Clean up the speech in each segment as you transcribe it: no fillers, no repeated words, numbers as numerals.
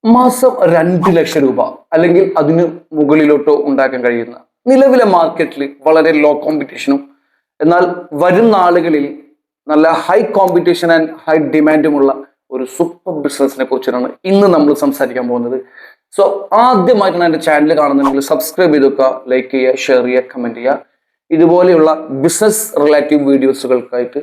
മാസം 2 ലക്ഷം രൂപ അല്ലെങ്കിൽ അതിന് മുകളിലോട്ടോ ഉണ്ടാക്കാൻ കഴിയുന്ന നിലവിലെ മാർക്കറ്റിൽ വളരെ ലോ കോമ്പറ്റീഷനും എന്നാൽ വരും നാളുകളിൽ നല്ല ഹൈ കോമ്പറ്റീഷൻ ആൻഡ് ഹൈ ഡിമാൻഡുമുള്ള ഒരു സൂപ്പർ ബിസിനസിനെ കുറിച്ചാണ് ഇന്ന് നമ്മൾ സംസാരിക്കാൻ പോകുന്നത്. സോ ആദ്യമായിട്ടാണ് എൻ്റെ ചാനൽ കാണുന്നുണ്ടെങ്കിൽ സബ്സ്ക്രൈബ് ചെയ്ത് വെക്കുക, ലൈക്ക് ചെയ്യുക, ഷെയർ ചെയ്യുക, കമന്റ് ചെയ്യുക. ഇതുപോലെയുള്ള ബിസിനസ് റിലേറ്റീവ് വീഡിയോസുകൾക്കായിട്ട്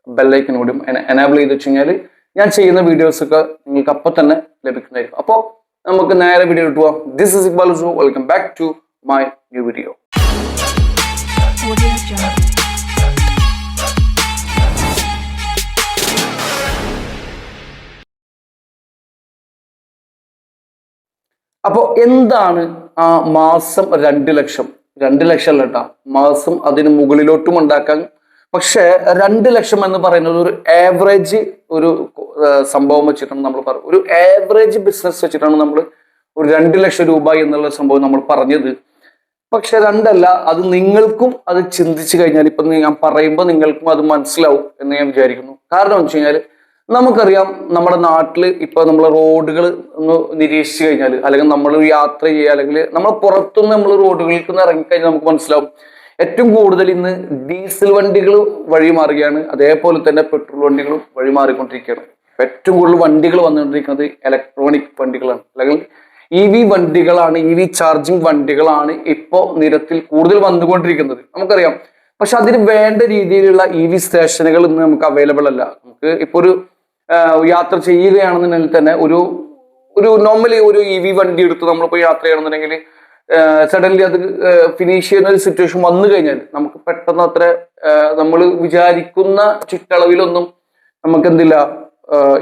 ബെല്ലൈക്കൻ കൂടി എനേബിൾ ചെയ്ത് വെച്ച് കഴിഞ്ഞാൽ ഞാൻ ചെയ്യുന്ന വീഡിയോസ് ഒക്കെ നിങ്ങൾക്ക് അപ്പൊ തന്നെ ലഭിക്കുന്നതായിരിക്കും. അപ്പോൾ നമുക്ക് നേരെ വീഡിയോ പോവാം. ദിസ് ഇസ് ഇക്ബാൽ സു, welcome back to my new video. അപ്പോൾ എന്താണ് ആ മാസം 2 ലക്ഷം? 2 ലക്ഷം അല്ല കേട്ടോ, മാസം അതിന് മുകളിലോട്ടും ഉണ്ടാക്കാൻ. പക്ഷെ 2 ലക്ഷം എന്ന് പറയുന്നത് ഒരു ആവറേജ് ഒരു സംഭവം വെച്ചിട്ടാണ് നമ്മൾ പറഞ്ഞത്. ഒരു ആവറേജ് ബിസിനസ് വെച്ചിട്ടാണ് നമ്മൾ ഒരു 2 ലക്ഷം രൂപ എന്നുള്ള സംഭവം നമ്മൾ പറഞ്ഞത്. പക്ഷെ രണ്ടല്ല, അത് നിങ്ങൾക്കും അത് ചിന്തിച്ചു കഴിഞ്ഞാൽ ഇപ്പൊ ഞാൻ പറയുമ്പോൾ നിങ്ങൾക്കും അത് മനസ്സിലാവും എന്ന് ഞാൻ വിചാരിക്കുന്നു. കാരണം എന്ന് വെച്ച് കഴിഞ്ഞാൽ നമുക്കറിയാം, നമ്മുടെ നാട്ടിൽ ഇപ്പൊ നമ്മൾ റോഡുകൾ ഒന്ന് നിരീക്ഷിച്ചു കഴിഞ്ഞാൽ, അല്ലെങ്കിൽ നമ്മൾ യാത്ര ചെയ്യുക, അല്ലെങ്കിൽ നമ്മൾ പുറത്തുനിന്ന് നമ്മൾ റോഡുകളിൽ നിന്ന് ഇറങ്ങിക്കഴിഞ്ഞാൽ നമുക്ക് മനസ്സിലാവും ഏറ്റവും കൂടുതൽ ഇന്ന് ഡീസൽ വണ്ടികൾ വഴി മാറുകയാണ്. അതേപോലെ തന്നെ പെട്രോൾ വണ്ടികളും വഴി മാറിക്കൊണ്ടിരിക്കുകയാണ്. ഏറ്റവും കൂടുതൽ വണ്ടികൾ വന്നുകൊണ്ടിരിക്കുന്നത് ഇലക്ട്രോണിക് വണ്ടികളാണ്, അല്ലെങ്കിൽ EV വണ്ടികളാണ്. EV ചാർജിങ് വണ്ടികളാണ് ഇപ്പോൾ നിരത്തിൽ കൂടുതൽ വന്നുകൊണ്ടിരിക്കുന്നത്, നമുക്കറിയാം. പക്ഷെ അതിന് വേണ്ട രീതിയിലുള്ള EV സ്റ്റേഷനുകൾ ഇന്ന് നമുക്ക് അവൈലബിൾ അല്ല. നമുക്ക് ഇപ്പോൾ ഒരു യാത്ര ചെയ്യുകയാണെന്നുണ്ടെങ്കിൽ തന്നെ ഒരു നോർമലി ഒരു EV വണ്ടി എടുത്ത് നമ്മളിപ്പോൾ യാത്ര ചെയ്യണമെന്നുണ്ടെങ്കിൽ സഡൻലി അത് ഫിനിഷ് ചെയ്യുന്ന ഒരു സിറ്റുവേഷൻ വന്നു കഴിഞ്ഞാൽ നമുക്ക് പെട്ടെന്ന് അത്ര നമ്മൾ വിചാരിക്കുന്ന ചുറ്റളവിലൊന്നും നമുക്ക് എന്തില്ല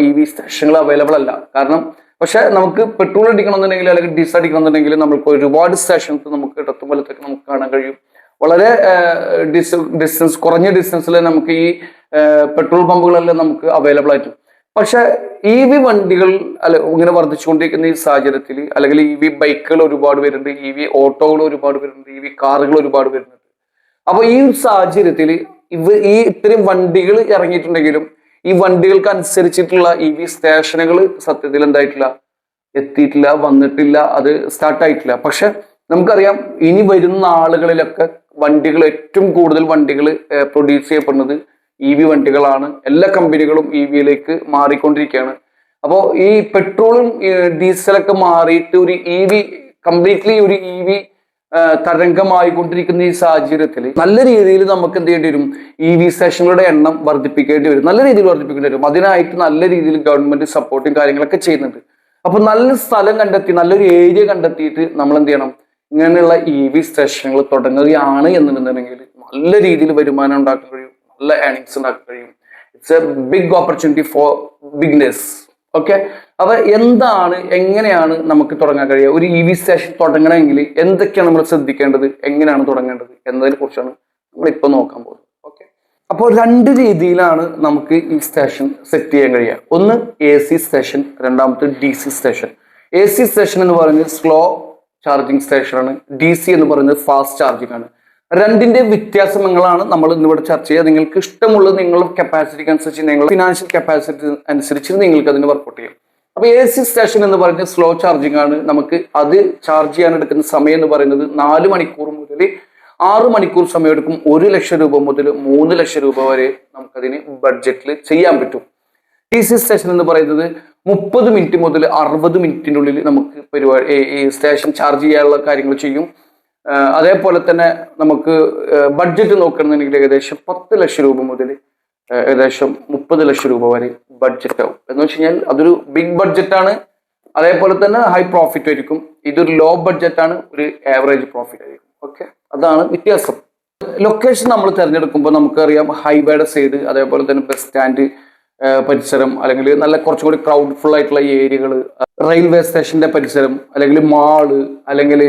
EV സ്റ്റേഷനുകൾ അവൈലബിൾ അല്ല. കാരണം പക്ഷെ നമുക്ക് പെട്രോൾ അടിക്കണമെന്നുണ്ടെങ്കിൽ അല്ലെങ്കിൽ ഡീസൽ അടിക്കണമെന്നുണ്ടെങ്കിൽ നമുക്ക് ഒരുപാട് സ്റ്റേഷൻസ് നമുക്ക് ഇടത്തും വലത്തൊക്കെ നമുക്ക് കാണാൻ കഴിയും. വളരെ ഡിസ്റ്റൻസ് കുറഞ്ഞ ഡിസ്റ്റൻസിൽ നമുക്ക് ഈ പെട്രോൾ പമ്പുകളെല്ലാം നമുക്ക് അവൈലബിൾ ആയിട്ട്. പക്ഷെ EV വണ്ടികൾ ഇങ്ങനെ വർദ്ധിച്ചുകൊണ്ടിരിക്കുന്ന ഈ സാഹചര്യത്തിൽ, അല്ലെങ്കിൽ EV ബൈക്കുകൾ ഒരുപാട് വരുന്നുണ്ട്, EV ഓട്ടോകൾ ഒരുപാട് വരുന്നുണ്ട്, EV കാറുകൾ ഒരുപാട് വരുന്നുണ്ട്. അപ്പൊ ഈ സാഹചര്യത്തിൽ ഈ ഇത്രയും വണ്ടികൾ ഇറങ്ങിയിട്ടുണ്ടെങ്കിലും ഈ വണ്ടികൾക്ക് അനുസരിച്ചിട്ടുള്ള EV സ്റ്റേഷനുകൾ സത്യത്തിൽ എന്തായിട്ടില്ല, എത്തിയിട്ടില്ല, വന്നിട്ടില്ല, അത് സ്റ്റാർട്ടായിട്ടില്ല. പക്ഷെ നമുക്കറിയാം ഇനി വരുന്ന ആളുകളിലൊക്കെ വണ്ടികൾ ഏറ്റവും കൂടുതൽ വണ്ടികൾ പ്രൊഡ്യൂസ് ചെയ്യപ്പെടുന്നത് EV വണ്ടികളാണ്. എല്ലാ കമ്പനികളും EVയിലേക്ക് മാറിക്കൊണ്ടിരിക്കുകയാണ്. അപ്പോൾ ഈ പെട്രോളും ഡീസലൊക്കെ മാറിയിട്ട് ഒരു EV കംപ്ലീറ്റ്ലി ഒരു EV തരംഗമായിക്കൊണ്ടിരിക്കുന്ന ഈ സാഹചര്യത്തിൽ നല്ല രീതിയിൽ നമുക്ക് എന്ത് ചെയ്യേണ്ടി വരും? EV സ്റ്റേഷനുകളുടെ എണ്ണം വർദ്ധിപ്പിക്കേണ്ടി വരും, നല്ല രീതിയിൽ വർദ്ധിപ്പിക്കേണ്ടി വരും. അതിനായിട്ട് നല്ല രീതിയിൽ ഗവൺമെന്റ് സപ്പോർട്ടും കാര്യങ്ങളൊക്കെ ചെയ്യുന്നുണ്ട്. അപ്പൊ നല്ല സ്ഥലം കണ്ടെത്തി, നല്ലൊരു ഏരിയ കണ്ടെത്തിയിട്ട് നമ്മൾ എന്ത് ചെയ്യണം? ഇങ്ങനെയുള്ള EV സ്റ്റേഷനുകൾ തുടങ്ങുകയാണ് എന്നുണ്ടെന്നുണ്ടെങ്കിൽ നല്ല രീതിയിൽ വരുമാനം ഉണ്ടാക്കാൻ കഴിയും, നല്ല ഏർണിങ്സ് ഉണ്ടാക്കാൻ കഴിയും. It's a big opportunity for business. Okay, അപ്പൊ എങ്ങനെയാണ് നമുക്ക് തുടങ്ങാൻ കഴിയുക? ഒരു EV സ്റ്റേഷൻ തുടങ്ങണമെങ്കിൽ എന്തൊക്കെയാണ് നമ്മൾ ശ്രദ്ധിക്കേണ്ടത്, എങ്ങനെയാണ് തുടങ്ങേണ്ടത് എന്നതിനെ കുറിച്ചാണ് നമ്മൾ ഇപ്പൊ നോക്കാൻ പോകുന്നത്. ഓക്കെ, അപ്പോൾ 2 രീതിയിലാണ് നമുക്ക് ഈ സ്റ്റേഷൻ സെറ്റ് ചെയ്യാൻ കഴിയുക. ഒന്ന് AC സ്റ്റേഷൻ, രണ്ടാമത്തെ DC സ്റ്റേഷൻ. AC സ്റ്റേഷൻ എന്ന് പറയുന്നത് സ്ലോ ചാർജിങ് സ്റ്റേഷനാണ്, DC എന്ന് പറയുന്നത് ഫാസ്റ്റ് ചാർജിങ് ആണ്. രണ്ടിന്റെ വ്യത്യാസങ്ങളാണ് നമ്മൾ ഇന്നിവിടെ ചർച്ച ചെയ്യുക. നിങ്ങൾക്ക് ഇഷ്ടമുള്ളത് നിങ്ങളുടെ കപ്പാസിറ്റിക്ക് അനുസരിച്ച്, നിങ്ങളുടെ ഫിനാൻഷ്യൽ കപ്പാസിറ്റി അനുസരിച്ച് നിങ്ങൾക്ക് അതിന് വർക്കൗട്ട് ചെയ്യും. അപ്പൊ AC സ്റ്റേഷൻ എന്ന് പറയുന്നത് സ്ലോ ചാർജിങ് ആണ്. നമുക്ക് അത് ചാർജ് ചെയ്യാൻ എടുക്കുന്ന സമയം എന്ന് പറയുന്നത് 4 മണിക്കൂർ മുതൽ 6 മണിക്കൂർ സമയം എടുക്കും. 1 ലക്ഷം രൂപ മുതൽ 3 ലക്ഷം രൂപ വരെ നമുക്കതിന് ബഡ്ജറ്റിൽ ചെയ്യാൻ പറ്റും. DC സ്റ്റേഷൻ എന്ന് പറയുന്നത് 30 മിനിറ്റ് മുതൽ 60 മിനിറ്റിനുള്ളിൽ നമുക്ക് പരിപാടി ഈ സ്റ്റേഷൻ ചാർജ് ചെയ്യാനുള്ള കാര്യങ്ങൾ ചെയ്യും. അതേപോലെ തന്നെ നമുക്ക് ബഡ്ജറ്റ് നോക്കണമെന്നുണ്ടെങ്കിൽ ഏകദേശം 10 ലക്ഷം രൂപ മുതൽ ഏകദേശം 30 ലക്ഷം രൂപ വരെ ബഡ്ജറ്റ് ആവും. എന്ന് വെച്ച് കഴിഞ്ഞാൽ അതൊരു ബിഗ് ബഡ്ജറ്റാണ്, അതേപോലെ തന്നെ ഹൈ പ്രോഫിറ്റ് ആയിരിക്കും. ഇതൊരു ലോ ബഡ്ജറ്റാണ്, ഒരു ആവറേജ് പ്രോഫിറ്റ് ആയിരിക്കും. ഓക്കെ, അതാണ് വ്യത്യാസം. ലൊക്കേഷൻ നമ്മൾ തിരഞ്ഞെടുക്കുമ്പോൾ നമുക്കറിയാം ഹൈവേയുടെ സൈഡ്, അതേപോലെ തന്നെ ബസ് സ്റ്റാൻഡ് പരിസരം, അല്ലെങ്കിൽ നല്ല കുറച്ചുകൂടി ക്രൗഡ് ഫുൾ ആയിട്ടുള്ള ഏരിയകൾ, റെയിൽവേ സ്റ്റേഷന്റെ പരിസരം, അല്ലെങ്കിൽ മാള്, അല്ലെങ്കിൽ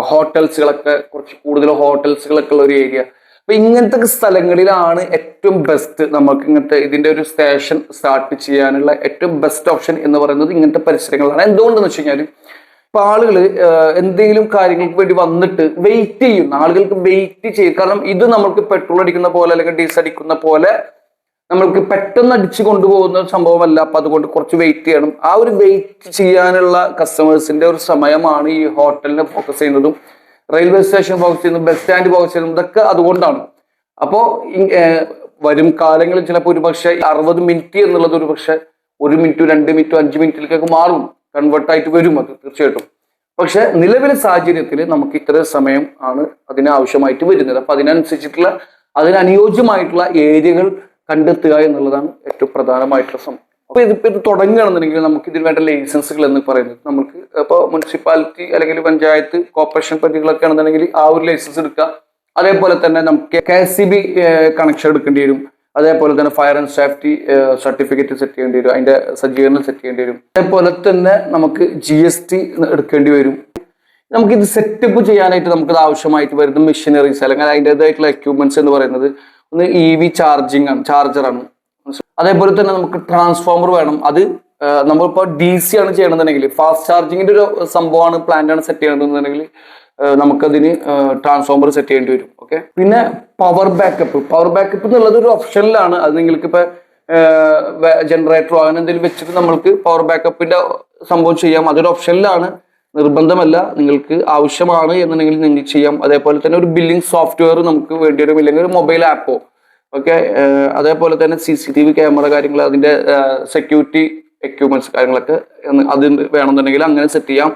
ഹോട്ടൽസുകളൊക്കെ, കുറച്ച് കൂടുതൽ ഹോട്ടൽസുകളൊക്കെ ഉള്ള ഒരു ഏരിയ. അപ്പൊ ഇങ്ങനത്തെ സ്ഥലങ്ങളിലാണ് ഏറ്റവും ബെസ്റ്റ് നമുക്ക് ഇതിന്റെ ഒരു സ്റ്റേഷൻ സ്റ്റാർട്ട് ചെയ്യാനുള്ള ഏറ്റവും ബെസ്റ്റ് ഓപ്ഷൻ എന്ന് പറയുന്നത് ഇങ്ങനത്തെ പരിസരങ്ങളാണ്. എന്തുകൊണ്ടെന്ന് വെച്ച് കഴിഞ്ഞാൽ ഇപ്പൊ ആളുകൾ എന്തെങ്കിലും കാര്യങ്ങൾക്ക് വേണ്ടി വന്നിട്ട് വെയിറ്റ് ചെയ്യുന്ന ആളുകൾക്ക് വെയിറ്റ് ചെയ്യും. കാരണം ഇത് നമുക്ക് പെട്രോൾ അടിക്കുന്ന പോലെ അല്ലെങ്കിൽ ഡീസൽ അടിക്കുന്ന പോലെ നമ്മൾക്ക് പെട്ടെന്ന് അടിച്ചു കൊണ്ടുപോകുന്ന ഒരു സംഭവമല്ല. അപ്പൊ അതുകൊണ്ട് കുറച്ച് വെയിറ്റ് ചെയ്യണം. ആ ഒരു വെയിറ്റ് ചെയ്യാനുള്ള കസ്റ്റമേഴ്സിന്റെ ഒരു സമയമാണ് ഈ ഹോട്ടലിനെ ഫോക്കസ് ചെയ്യുന്നതും റെയിൽവേ സ്റ്റേഷൻ ഫോക്കസ് ചെയ്യുന്നതും ബസ് സ്റ്റാൻഡ് ഫോക്കസ് ചെയ്യുന്നതും ഇതൊക്കെ അതുകൊണ്ടാണ്. അപ്പോ വരും കാലങ്ങളിൽ ചിലപ്പോൾ ഒരു പക്ഷേ 60 മിനിറ്റ് എന്നുള്ളത് ഒരു പക്ഷെ 1 മിനിറ്റ് 2 മിനിറ്റ് 5 മിനിറ്റിലേക്കൊക്കെ മാറും, കൺവേർട്ടായിട്ട് വരും അത് തീർച്ചയായിട്ടും. പക്ഷെ നിലവിലെ സാഹചര്യത്തിൽ നമുക്ക് ഇത്ര സമയം ആണ് അതിന് ആവശ്യമായിട്ട് വരുന്നത്. അപ്പൊ അതിനനുസരിച്ചിട്ടുള്ള അതിനനുയോജ്യമായിട്ടുള്ള ഏരിയകൾ കണ്ടെത്തുക എന്നുള്ളതാണ് ഏറ്റവും പ്രധാനമായിട്ടുള്ള സംഭവം. അപ്പൊ ഇത് തുടങ്ങുകയാണെന്നുണ്ടെങ്കിൽ നമുക്ക് ഇതിന് വേണ്ട ലൈസൻസുകൾ എന്ന് പറയുന്നത് നമുക്ക് ഇപ്പോൾ മുനിസിപ്പാലിറ്റി അല്ലെങ്കിൽ പഞ്ചായത്ത് കോർപ്പറേഷൻ പരിധികളൊക്കെ ആണെന്നുണ്ടെങ്കിൽ ആ ഒരു ലൈസൻസ് എടുക്കുക. അതേപോലെ തന്നെ നമുക്ക് KSEB കണക്ഷൻ എടുക്കേണ്ടി വരും. അതേപോലെ തന്നെ fire and safety certificate set ചെയ്യേണ്ടി വരും, അതിന്റെ സജ്ജീകരണം സെറ്റ് ചെയ്യേണ്ടി വരും. അതേപോലെ തന്നെ നമുക്ക് GST എടുക്കേണ്ടി വരും. നമുക്കിത് സെറ്റപ്പ് ചെയ്യാനായിട്ട് നമുക്കത് ആവശ്യമായിട്ട് വരുന്ന മെഷീനറീസ് അല്ലെങ്കിൽ അതിൻ്റെതായിട്ടുള്ള എക്യുപ്മെന്റ്സ് എന്ന് പറയുന്നത് ഒന്ന് EV ചാർജിങ് ആണ്, ചാർജറാണ്. അതേപോലെ തന്നെ നമുക്ക് ട്രാൻസ്ഫോമർ വേണം. അത് നമ്മളിപ്പോൾ DC ആണ് ചെയ്യണമെന്നുണ്ടെങ്കിൽ ഫാസ്റ്റ് ചാർജിങ്ങിന്റെ ഒരു സംഭവമാണ് പ്ലാന്റ് ആണ് സെറ്റ് ചെയ്യണമെന്നുണ്ടെങ്കിൽ നമുക്കതിന് ട്രാൻസ്ഫോമർ സെറ്റ് ചെയ്യേണ്ടി വരും. ഓക്കെ, പിന്നെ പവർ ബാക്കപ്പ് എന്നുള്ളത് ഒരു ഓപ്ഷനിലാണ്. അത് നിങ്ങൾക്ക് ഇപ്പൊ ജനറേറ്ററോ അങ്ങനെ എന്തെങ്കിലും വെച്ചിട്ട് നമ്മൾക്ക് പവർ ബാക്കപ്പിന്റെ സംഭവം ചെയ്യാം. അതൊരു ഓപ്ഷനിലാണ്, നിർബന്ധമല്ല. നിങ്ങൾക്ക് ആവശ്യമാണ് എന്നുണ്ടെങ്കിൽ നിങ്ങൾക്ക് ചെയ്യാം. അതേപോലെ തന്നെ ഒരു ബില്ലിംഗ് സോഫ്റ്റ്വെയർ നമുക്ക് വേണ്ടി വരും, ഇല്ലെങ്കിൽ ഒരു മൊബൈൽ ആപ്പോ. ഓക്കെ, അതേപോലെ തന്നെ CCTV ക്യാമറ കാര്യങ്ങൾ, അതിന്റെ സെക്യൂരിറ്റി എക്യുപ്മെന്റ്സ് കാര്യങ്ങളൊക്കെ അത് വേണമെന്നുണ്ടെങ്കിൽ അങ്ങനെ സെറ്റ് ചെയ്യാം.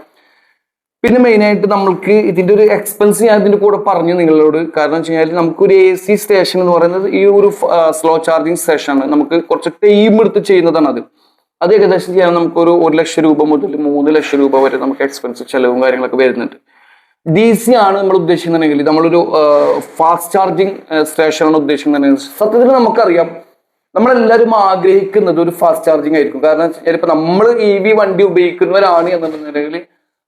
പിന്നെ മെയിനായിട്ട് നമ്മൾക്ക് ഇതിന്റെ ഒരു എക്സ്പെൻസ് ഞാൻ ഇതിന്റെ കൂടെ പറഞ്ഞു നിങ്ങളോട്. കാരണം വെച്ച് കഴിഞ്ഞാൽ നമുക്കൊരു AC സ്റ്റേഷൻ എന്ന് പറയുന്നത് ഈ ഒരു സ്ലോ ചാർജിങ് സ്റ്റേഷനാണ്. നമുക്ക് കുറച്ച് ടൈം എടുത്ത് ചെയ്യുന്നതാണ് അത് ഏകദേശം ചെയ്യാൻ നമുക്കൊരു 1 ലക്ഷം രൂപ മുതൽ 3 ലക്ഷം രൂപ വരെ നമുക്ക് എക്സ്പെൻസ് ചെലവും കാര്യങ്ങളൊക്കെ വരുന്നുണ്ട്. DC ആണ് നമ്മൾ ഉദ്ദേശിക്കുന്നുണ്ടെങ്കിൽ, നമ്മളൊരു ഫാസ്റ്റ് ചാർജിങ് സ്റ്റേഷനാണ് ഉദ്ദേശിക്കുന്നുണ്ടെങ്കിൽ, സത്യത്തിൽ നമുക്കറിയാം നമ്മളെല്ലാവരും ആഗ്രഹിക്കുന്നത് ഒരു ഫാസ്റ്റ് ചാർജിങ് ആയിരിക്കും. കാരണം ചിലപ്പോൾ നമ്മൾ EV വണ്ടി ഉപയോഗിക്കുന്നവരാണ് എന്നുണ്ടെന്നുണ്ടെങ്കിൽ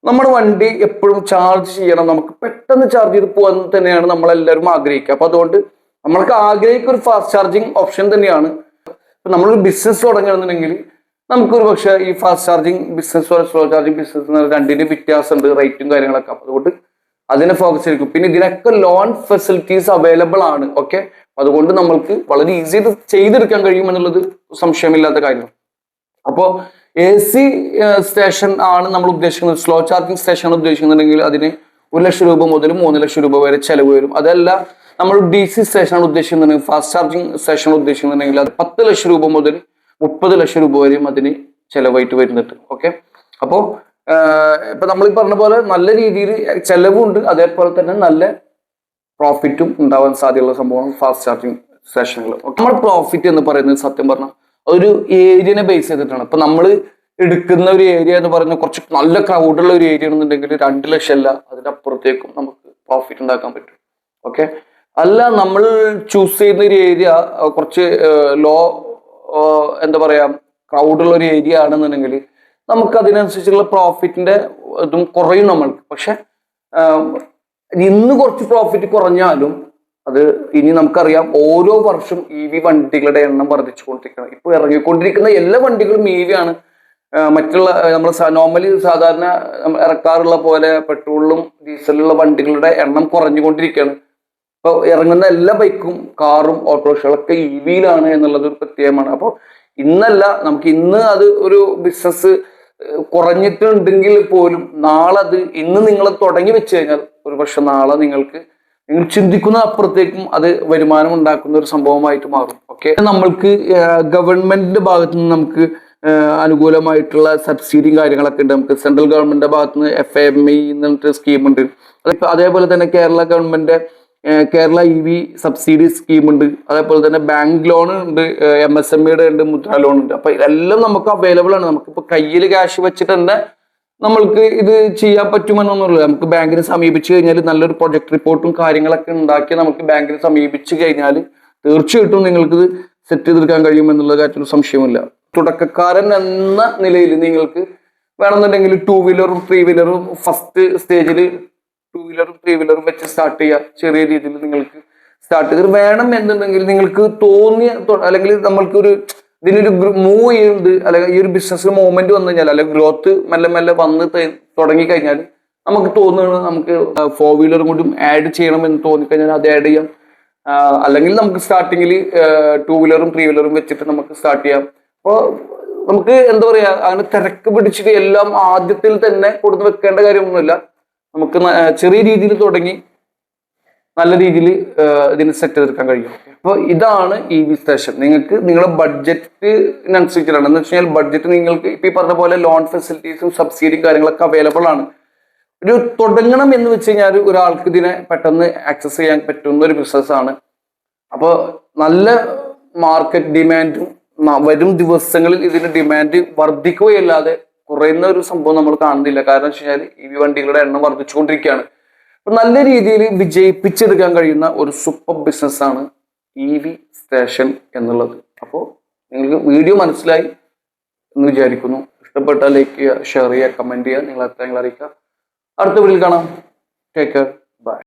നമ്മുടെ വണ്ടി എപ്പോഴും ചാർജ് ചെയ്യണം, നമുക്ക് പെട്ടെന്ന് ചാർജ് ചെയ്ത് പോകാൻ തന്നെയാണ് നമ്മളെല്ലാവരും ആഗ്രഹിക്കുക. അപ്പൊ അതുകൊണ്ട് നമ്മൾക്ക് ആഗ്രഹിക്കുന്ന ഒരു ഫാസ്റ്റ് ചാർജിങ് ഓപ്ഷൻ തന്നെയാണ്. ഇപ്പൊ നമ്മളൊരു ബിസിനസ് തുടങ്ങുകയാണെന്നുണ്ടെങ്കിൽ നമുക്കൊരു പക്ഷേ ഈ fast charging business slow charging business രണ്ടിന്റെ വ്യത്യാസമുണ്ട്, റേറ്റും കാര്യങ്ങളൊക്കെ. അതുകൊണ്ട് അതിനെ ഫോക്കസ് ചെയ്യും. പിന്നെ ഇതിനൊക്കെ ലോൺ ഫെസിലിറ്റീസ് അവൈലബിൾ ആണ്. ഓക്കെ, അതുകൊണ്ട് നമ്മൾക്ക് വളരെ ഈസി ആയിട്ട് ചെയ്തെടുക്കാൻ കഴിയുമെന്നുള്ളത് സംശയമില്ലാത്ത കാര്യമാണ്. അപ്പോൾ AC സ്റ്റേഷൻ ആണ് നമ്മൾ ഉദ്ദേശിക്കുന്നത്, സ്ലോ ചാർജിങ് സ്റ്റേഷൻ ആണ് ഉദ്ദേശിക്കുന്നുണ്ടെങ്കിൽ അതിന് 1 ലക്ഷം രൂപ മുതൽ 3 ലക്ഷം രൂപ വരെ ചെലവ് വരും. അതല്ല നമ്മൾ DC സ്റ്റേഷൻ ആണ് ഉദ്ദേശിക്കുന്നുണ്ടെങ്കിൽ, ഫാസ്റ്റ് ചാർജിങ് സ്റ്റേഷൻ ഉദ്ദേശിക്കുന്നുണ്ടെങ്കിൽ അത് 10 ലക്ഷം രൂപ മുതൽ 30 ലക്ഷം രൂപ വരെയും അതിന് ചെലവായിട്ട് വരുന്നുണ്ട്. ഓക്കെ, അപ്പോൾ ഇപ്പൊ നമ്മൾ ഈ പറഞ്ഞ പോലെ നല്ല രീതിയിൽ ചെലവുണ്ട്, അതേപോലെ തന്നെ നല്ല പ്രോഫിറ്റും ഉണ്ടാവാൻ സാധ്യതയുള്ള സംഭവമാണ് ഫാസ്റ്റ് ചാർജിങ് സ്റ്റേഷനുകൾ. നമ്മുടെ പ്രോഫിറ്റ് എന്ന് പറയുന്നത് സത്യം പറഞ്ഞാൽ ഒരു ഏരിയനെ ബേസ് ചെയ്തിട്ടാണ്. ഇപ്പൊ നമ്മൾ എടുക്കുന്ന ഒരു ഏരിയ എന്ന് പറയുന്നത് കുറച്ച് നല്ല ക്രൗഡുള്ള ഒരു ഏരിയ ആണെന്നുണ്ടെങ്കിൽ 2 ലക്ഷം അല്ല അതിനപ്പുറത്തേക്കും നമുക്ക് പ്രോഫിറ്റ് ഉണ്ടാക്കാൻ പറ്റും. ഓക്കെ, അല്ല നമ്മൾ ചൂസ് ചെയ്യുന്ന ഒരു ഏരിയ കുറച്ച് ലോ എന്താ പറയാ ക്രൗഡുള്ള ഒരു ഏരിയ ആണെന്നുണ്ടെങ്കിൽ നമുക്ക് അതിനനുസരിച്ചുള്ള പ്രോഫിറ്റിന്റെ ഇതും കുറയും നമ്മൾക്ക്. പക്ഷെ ഇന്ന് കുറച്ച് പ്രോഫിറ്റ് കുറഞ്ഞാലും അത് ഇനി നമുക്കറിയാം ഓരോ വർഷം EV വണ്ടികളുടെ എണ്ണം വർദ്ധിച്ചുകൊണ്ടിരിക്കണം. ഇപ്പൊ ഇറങ്ങിക്കൊണ്ടിരിക്കുന്ന എല്ലാ വണ്ടികളും EV ആണ്. മറ്റുള്ള നമ്മൾ നോർമലി സാധാരണ ഇറക്കാറുള്ള പോലെ പെട്രോളിലും ഡീസലിലുള്ള വണ്ടികളുടെ എണ്ണം കുറഞ്ഞുകൊണ്ടിരിക്കുകയാണ്. ഇപ്പൊ ഇറങ്ങുന്ന എല്ലാ ബൈക്കും കാറും ഓട്ടോറിക്ഷകളൊക്കെ EVയിലാണ് എന്നുള്ളത് ഒരു പ്രത്യേകമാണ്. അപ്പോൾ ഇന്നല്ല നമുക്ക് ഇന്ന് അത് ഒരു ബിസിനസ് കുറഞ്ഞിട്ടുണ്ടെങ്കിൽ പോലും നാളെ അത് ഇന്ന് നിങ്ങൾ തുടങ്ങി വെച്ച് കഴിഞ്ഞാൽ ഒരു പക്ഷെ നാളെ നിങ്ങൾ ചിന്തിക്കുന്ന അപ്പുറത്തേക്കും അത് വരുമാനം ഉണ്ടാക്കുന്ന ഒരു സംഭവമായിട്ട് മാറും. ഓക്കെ, നമ്മൾക്ക് ഗവൺമെന്റിന്റെ ഭാഗത്തു നിന്ന് നമുക്ക് അനുകൂലമായിട്ടുള്ള സബ്സിഡിയും കാര്യങ്ങളൊക്കെ ഉണ്ട്. നമുക്ക് സെൻട്രൽ ഗവൺമെന്റിന്റെ ഭാഗത്ത് നിന്ന് FAME എന്നിട്ട് സ്കീമുണ്ട്. അതേപോലെ തന്നെ Kerala government Kerala EV subsidy സ്കീമുണ്ട്. അതേപോലെ തന്നെ ബാങ്ക് ലോൺ ഉണ്ട്, MSMEയുടെ ഉണ്ട്, മുദ്ര ലോൺ ഉണ്ട്. അപ്പൊ ഇതെല്ലാം നമുക്ക് അവൈലബിൾ ആണ്. നമുക്കിപ്പോ കയ്യിൽ ക്യാഷ് വെച്ചിട്ട് തന്നെ നമ്മൾക്ക് ഇത് ചെയ്യാൻ പറ്റുമെന്നൊന്നുമില്ല. നമുക്ക് ബാങ്കിനെ സമീപിച്ചു കഴിഞ്ഞാൽ നല്ലൊരു പ്രൊജക്ട് റിപ്പോർട്ടും കാര്യങ്ങളൊക്കെ ഉണ്ടാക്കി നമുക്ക് ബാങ്കിനെ സമീപിച്ചു കഴിഞ്ഞാൽ തീർച്ചയായിട്ടും നിങ്ങൾക്ക് ഇത് സെറ്റ് ചെയ്തെടുക്കാൻ കഴിയുമെന്നുള്ള കാര്യത്തിൽ സംശയമില്ല. തുടക്കക്കാരൻ എന്ന നിലയിൽ നിങ്ങൾക്ക് വേണമെന്നുണ്ടെങ്കിൽ 2 വീലറും 3 വീലറും ഫസ്റ്റ് സ്റ്റേജിൽ 2 വീലറും 3 വീലറും വെച്ച് സ്റ്റാർട്ട് ചെയ്യാം. ചെറിയ രീതിയിൽ നിങ്ങൾക്ക് സ്റ്റാർട്ട് ചെയ്ത് വേണം എന്നുണ്ടെങ്കിൽ നിങ്ങൾക്ക് തോന്നിയ അല്ലെങ്കിൽ നമ്മൾക്കൊരു ഇതിനൊരു മൂവ് ചെയ്യുന്നത് അല്ലെങ്കിൽ ഈ ഒരു ബിസിനസ്സിൽ മൂവ്മെന്റ് വന്നു കഴിഞ്ഞാൽ അല്ലെങ്കിൽ ഗ്രോത്ത് മെല്ലെ മെല്ലെ വന്ന് തുടങ്ങി കഴിഞ്ഞാൽ നമുക്ക് തോന്നുന്നത് നമുക്ക് 4 വീലറും കൂടി ആഡ് ചെയ്യണം എന്ന് തോന്നിക്കഴിഞ്ഞാൽ അത് ആഡ് ചെയ്യാം. അല്ലെങ്കിൽ നമുക്ക് സ്റ്റാർട്ടിങ്ങിൽ 2 വീലറും 3 വീലറും വെച്ചിട്ട് നമുക്ക് സ്റ്റാർട്ട് ചെയ്യാം. അപ്പോൾ നമുക്ക് എന്താ പറയാ, അങ്ങനെ തിരക്ക് പിടിച്ചിട്ട് എല്ലാം ആദ്യത്തിൽ തന്നെ കൊടുത്ത് വെക്കേണ്ട കാര്യമൊന്നുമില്ല. നമുക്ക് ചെറിയ രീതിയിൽ തുടങ്ങി നല്ല രീതിയിൽ ഇതിന് സെറ്റ് ചെയ്തെടുക്കാൻ കഴിയും. അപ്പോൾ ഇതാണ് EV സ്റ്റേഷൻ. നിങ്ങൾക്ക് നിങ്ങളുടെ ബഡ്ജറ്റിനനുസരിച്ചിട്ടാണ്. എന്ന് വെച്ച് കഴിഞ്ഞാൽ ബഡ്ജറ്റ് നിങ്ങൾക്ക് ഇപ്പൊ ഈ പറഞ്ഞ പോലെ ലോൺ ഫെസിലിറ്റീസും സബ്സിഡിയും കാര്യങ്ങളൊക്കെ അവൈലബിൾ ആണ്. ഒരു തുടങ്ങണം എന്ന് വെച്ച് കഴിഞ്ഞാൽ ഒരാൾക്ക് ഇതിനെ പെട്ടെന്ന് ആക്സസ് ചെയ്യാൻ പറ്റുന്ന ഒരു ബിസിനസ്സാണ്. അപ്പോൾ നല്ല മാർക്കറ്റ് ഡിമാൻഡും വരും ദിവസങ്ങളിൽ ഇതിന്റെ ഡിമാൻഡ് വർദ്ധിക്കുകയല്ലാതെ കുറയുന്ന ഒരു സംഭവം നമ്മൾ കാണുന്നില്ല. കാരണം വെച്ച് കഴിഞ്ഞാൽ EV വണ്ടികളുടെ എണ്ണം വർദ്ധിച്ചുകൊണ്ടിരിക്കുകയാണ്. അപ്പൊ നല്ല രീതിയിൽ വിജയിപ്പിച്ചെടുക്കാൻ കഴിയുന്ന ഒരു സൂപ്പർ ബിസിനസ്സാണ് EV സ്റ്റേഷൻ എന്നുള്ളത്. അപ്പോൾ നിങ്ങൾക്ക് വീഡിയോ മനസ്സിലായി എന്ന് വിചാരിക്കുന്നു. ഇഷ്ടപ്പെട്ടാൽ ലൈക്ക് ചെയ്യുക, ഷെയർ ചെയ്യുക, കമന്റ് ചെയ്യുക, നിങ്ങളെ അഭിപ്രായങ്ങൾ അറിയിക്കുക. അടുത്ത വീഡിയോയിൽ കാണാം. Take care.